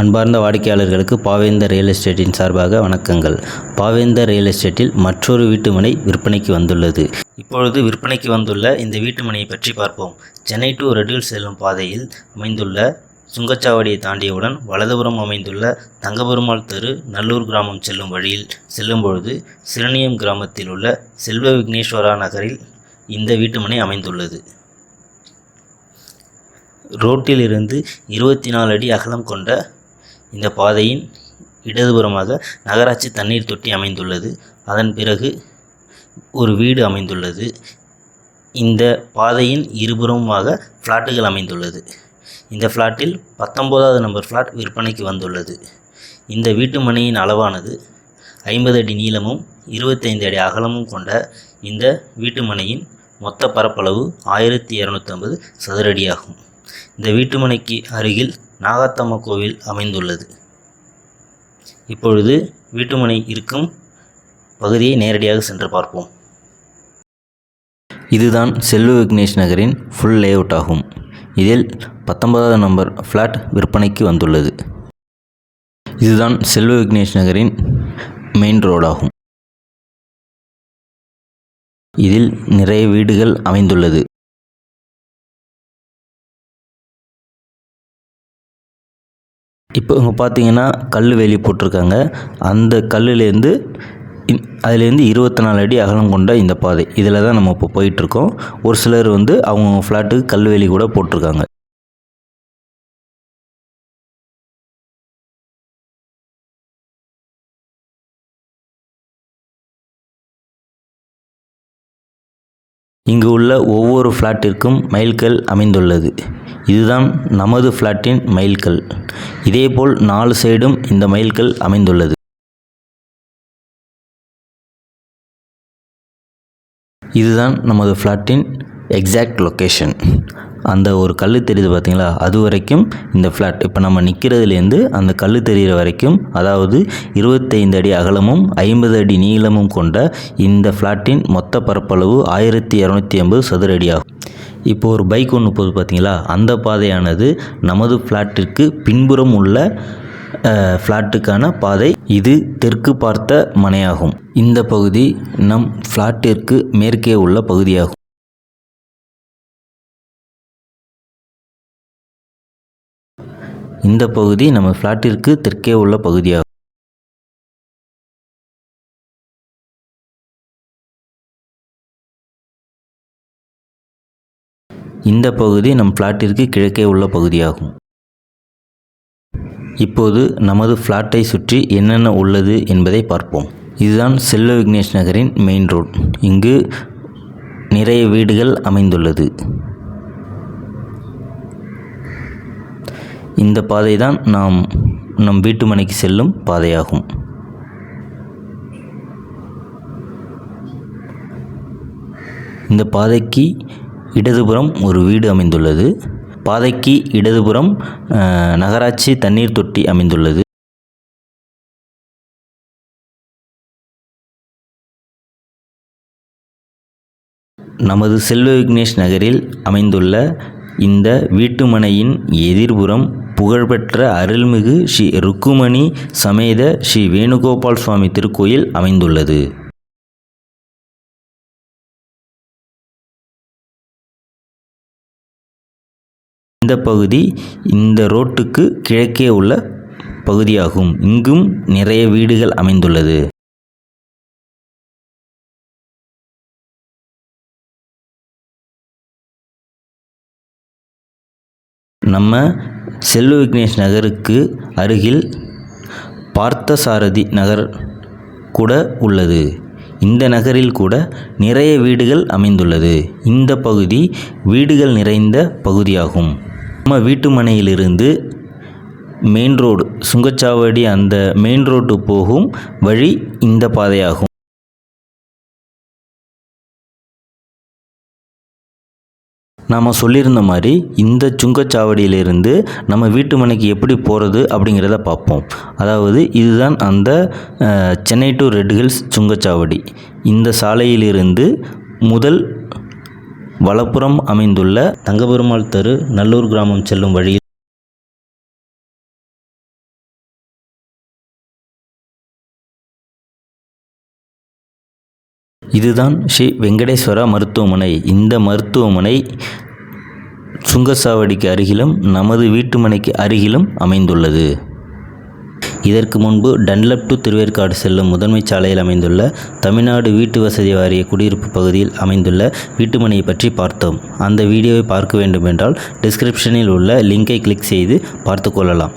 அன்பார்ந்த வாடிக்கையாளர்களுக்கு பாவேந்தர் ரியல் எஸ்டேட்டின் சார்பாக வணக்கங்கள். பாவேந்தர் ரியல் எஸ்டேட்டில் மற்றொரு வீட்டுமனை விற்பனைக்கு வந்துள்ளது. இப்பொழுது விற்பனைக்கு வந்துள்ள இந்த வீட்டுமனையை பற்றி பார்ப்போம். சென்னை டு ரெட் ஹில்ஸ் செல்லும் பாதையில் அமைந்துள்ள சுங்கச்சாவடியை தாண்டியவுடன் வலதுபுறம் அமைந்துள்ள தங்கபெருமாள் தெரு நல்லூர் கிராமம் செல்லும் வழியில் செல்லும்பொழுது சிறுனியம் கிராமத்தில் உள்ள செல்வ விக்னேஸ்வரா நகரில் இந்த வீட்டுமனை அமைந்துள்ளது. ரோட்டில் இருந்து 24 அடி அகலம் கொண்ட இந்த பாதையின் இடதுபுறமாக நகராட்சி தண்ணீர் தொட்டி அமைந்துள்ளது. அதன் பிறகு ஒரு வீடு அமைந்துள்ளது. இந்த பாதையின் இருபுறமாக ஃப்ளாட்டுகள் அமைந்துள்ளது. இந்த ஃப்ளாட்டில் 19வது நம்பர் ஃப்ளாட் விற்பனைக்கு வந்துள்ளது. இந்த வீட்டுமனையின் அளவானது 50 அடி நீளமும் 25 அடி அகலமும் கொண்ட இந்த வீட்டுமனையின் மொத்த பரப்பளவு 1250 சதுரடியாகும். இந்த வீட்டுமனைக்கு அருகில் நாகாத்தம்மா கோவில் அமைந்துள்ளது. இப்பொழுது வீட்டுமனை இருக்கும் பகுதியை நேரடியாக சென்று பார்ப்போம். இதுதான் செல்வ விக்னேஷ் நகரின் ஃபுல் லேஅவுட் ஆகும். இதில் 19வது நம்பர் ஃப்ளாட் விற்பனைக்கு வந்துள்ளது. இதுதான் செல்வ விக்னேஷ் நகரின் மெயின் ரோடாகும். இதில் நிறைய வீடுகள் அமைந்துள்ளது. இப்போ இங்கே பார்த்தீங்கன்னா கல் வேலி போட்டிருக்காங்க. அந்த கல்லுலேருந்து அதுலேருந்து 24 அடி அகலம் கொண்ட இந்த பாதை இதில் தான் நம்ம இப்போ போயிட்டுருக்கோம். ஒரு சிலர் அவங்க ஃப்ளாட்டுக்கு கல் வேலி கூட போட்டிருக்காங்க. இங்கு உள்ள ஒவ்வொரு ஃப்ளாட்டிற்கும் மைல்கல் அமைந்துள்ளது. இதுதான் நமது ஃப்ளாட்டின் மைல்கல். இதேபோல் 4 சைடும் இந்த மைல்கல் அமைந்துள்ளது. இதுதான் நமது ஃப்ளாட்டின் எக்ஸாக்ட் லொக்கேஷன். அந்த ஒரு கல் தெரியுது பார்த்தீங்களா, அது வரைக்கும் இந்த ஃப்ளாட் இப்போ நம்ம நிற்கிறதுலேருந்து அந்த கல் தெரிகிற வரைக்கும், அதாவது 25 அடி அகலமும் 50 அடி நீளமும் கொண்ட இந்த ஃப்ளாட்டின் மொத்த பரப்பளவு 1250 சதுர அடி ஆகும். இப்போ ஒரு பைக் ஒன்று போகுது பார்த்தீங்களா, அந்த பாதையானது நமது ஃப்ளாட்டிற்கு பின்புறம் உள்ள ஃப்ளாட்டுக்கான பாதை. இது தெற்கு பார்த்த மனையாகும். இந்த பகுதி நம் ஃப்ளாட்டிற்கு மேற்கே உள்ள பகுதியாகும். இந்த பகுதி நம்ம ஃப்ளாட்டிற்கு தெற்கே உள்ள பகுதியாகும். இந்த பகுதி நம் ஃப்ளாட்டிற்கு கிழக்கே உள்ள பகுதியாகும். இப்போது நமது ஃப்ளாட்டை சுற்றி என்னென்ன உள்ளது என்பதை பார்ப்போம். இதுதான் செல்வ விக்னேஷ் நகரின் மெயின் ரோட். இங்கு நிறைய வீடுகள் அமைந்துள்ளது. இந்த பாதை தான் நம் வீட்டுமனைக்கு செல்லும் பாதையாகும். இந்த பாதைக்கு இடதுபுறம் ஒரு வீடு அமைந்துள்ளது. பாதைக்கு இடதுபுறம் நகராட்சி தண்ணீர் தொட்டி அமைந்துள்ளது. நமது செல்வ விக்னேஷ் நகரில் அமைந்துள்ள இந்த வீட்டுமனையின் எதிர்புறம் புகழ்பெற்ற அருள்மிகு ஸ்ரீ ருக்குமணி சமேத ஸ்ரீ வேணுகோபால் சுவாமி திருக்கோயில் அமைந்துள்ளது. இந்த பகுதி இந்த ரோட்டுக்கு கிழக்கே உள்ள பகுதியாகும். இங்கும் நிறைய வீடுகள் அமைந்துள்ளது. நம்ம செல்வ விக்னேஷ் நகருக்கு அருகில் பார்த்தசாரதி நகர் கூட உள்ளது. இந்த நகரில் கூட நிறைய வீடுகள் அமைந்துள்ளது. இந்த பகுதி வீடுகள் நிறைந்த பகுதியாகும். நம்ம வீட்டுமனையிலிருந்து மெயின் ரோடு சுங்கச்சாவடி அந்த மெயின் ரோடு போகும் வழி இந்த பாதையாகும். நாம் சொல்லியிருந்த மாதிரி இந்த சுங்கச்சாவடியிலிருந்து நம்ம வீட்டுமனைக்கு எப்படி போகிறது அப்படிங்கிறத பார்ப்போம். அதாவது இதுதான் அந்த சென்னை டு ரெட் ஹில்ஸ் சுங்கச்சாவடி. இந்த சாலையிலிருந்து முதல் வலப்புறம் அமைந்துள்ள தங்கபெருமாள் தெரு நல்லூர் கிராமம் செல்லும் வழியில் இதுதான் ஸ்ரீ வெங்கடேஸ்வரா மருத்துவமனை. இந்த மருத்துவமனை சுங்கச்சாவடிக்கு அருகிலும் நமது வீட்டுமனைக்கு அருகிலும் அமைந்துள்ளது. இதற்கு முன்பு டன்லப் டு திருவேற்காடு செல்லும் முதன்மை சாலையில் அமைந்துள்ள தமிழ்நாடு வீட்டு வசதி வாரிய குடியிருப்பு பகுதியில் அமைந்துள்ள வீட்டுமனையை பற்றி பார்த்தோம். அந்த வீடியோவை பார்க்க வேண்டும் என்றால் டிஸ்கிரிப்ஷனில் உள்ள லிங்கை கிளிக் செய்து பார்த்து கொள்ளலாம்.